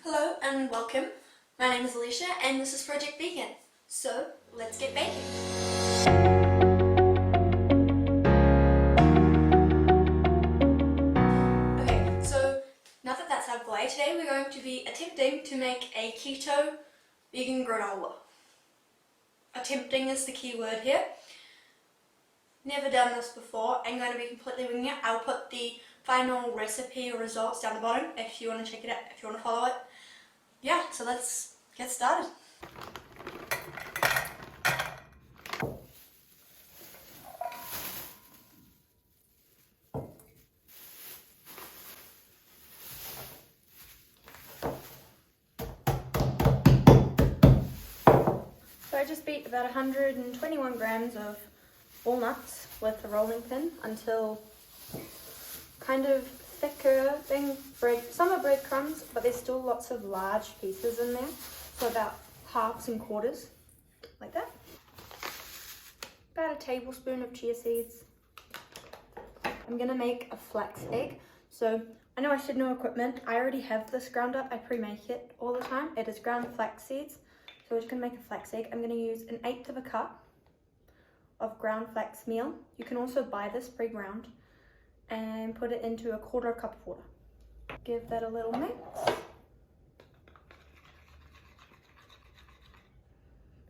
Hello and welcome. My name is Aleisha and this is Project Vegan. So let's get baking. Okay, so now that that's out of the way, today we're going to be attempting to make a keto vegan granola. Attempting is the key word here. Never done this before. I'm going to be completely winging it. I'll put the final recipe or results down the bottom if you want to check it out, if you want to follow it. Yeah, so let's get started. So I just beat about 121 grams of walnuts with a rolling pin until kind of thicker thing. Some are breadcrumbs, but there's still lots of large pieces in there. So about halves and quarters, like that. About a tablespoon of chia seeds. I'm gonna make a flax egg. So I know I should know equipment. I already have this ground up. I pre-make it all the time. It is ground flax seeds. So we're just gonna make a flax egg. I'm gonna use 1/8 of a cup of ground flax meal. You can also buy this pre-ground and put it into 1/4 cup of water. Give that a little mix.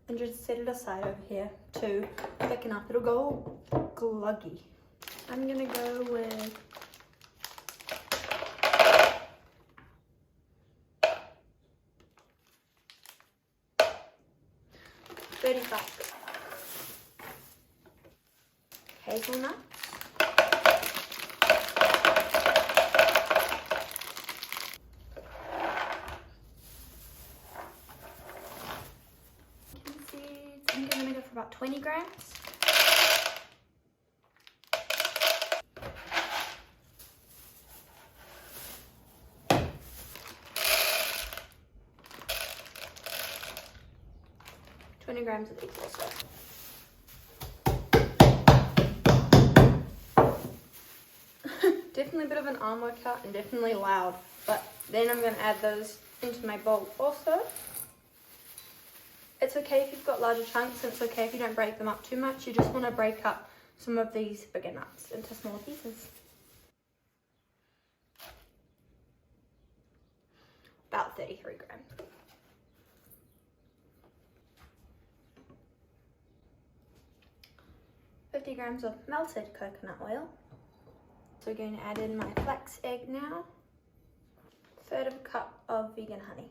And just set it aside over here to thicken up. It'll go gluggy. I'm gonna go with hazelnuts. I'm going to go for about 20 grams. Grams of these also. Definitely a bit of an arm workout and definitely loud, but then I'm going to add those into my bowl also. It's okay if you've got larger chunks, and it's okay if you don't break them up too much. You just want to break up some of these bigger nuts into smaller pieces. About 33 grams. $50 grams of melted coconut oil. So we're going to add in my flax egg now. 1/3 of a cup of vegan honey.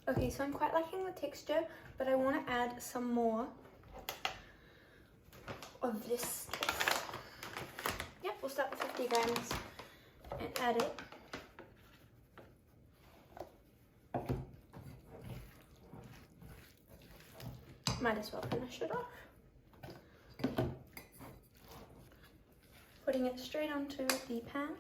Okay, so I'm quite liking the texture, but I want to add some more of this. Yep, we'll start with 50 grams and add it. Might as well finish it off. Putting it straight onto the pan.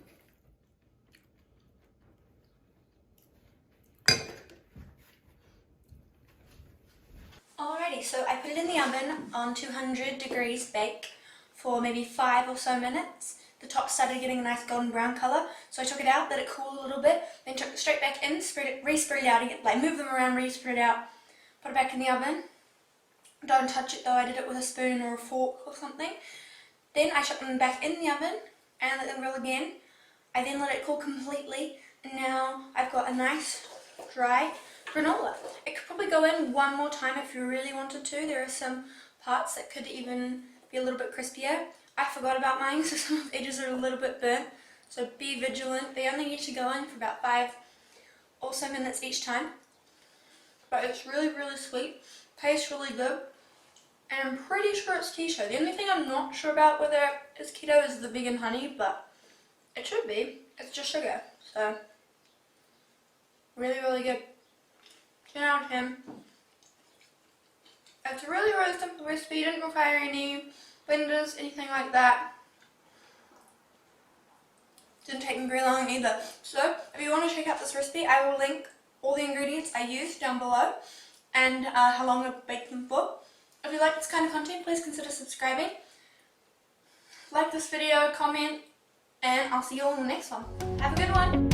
Alrighty, so I put it in the oven on 200 degrees bake for maybe 5 or so minutes. The top started getting a nice golden brown colour, so I took it out, let it cool a little bit, then took it straight back in, re-spread it out again, like move them around, re-spread it out, put it back in the oven. Don't touch it though, I did it with a spoon or a fork or something. Then I chucked them back in the oven and let them grill again. I then let it cool completely, and now I've got a nice dry granola. It could probably go in one more time if you really wanted to. There are some parts that could even be a little bit crispier. I forgot about mine, so some of the edges are a little bit burnt. So be vigilant. They only need to go in for about 5 or so minutes each time. But it's really, really sweet. Tastes really good. And I'm pretty sure it's keto. The only thing I'm not sure about whether it's keto is the vegan honey, but it should be. It's just sugar. So really, really good. 10 out of 10. It's a really, really simple recipe. It didn't require any blenders, anything like that. Didn't take me very long either. So if you want to check out this recipe, I will link all the ingredients I used down below and how long I baked them for. If you like this kind of content, please consider subscribing. Like this video, comment, and I'll see you all in the next one. Have a good one!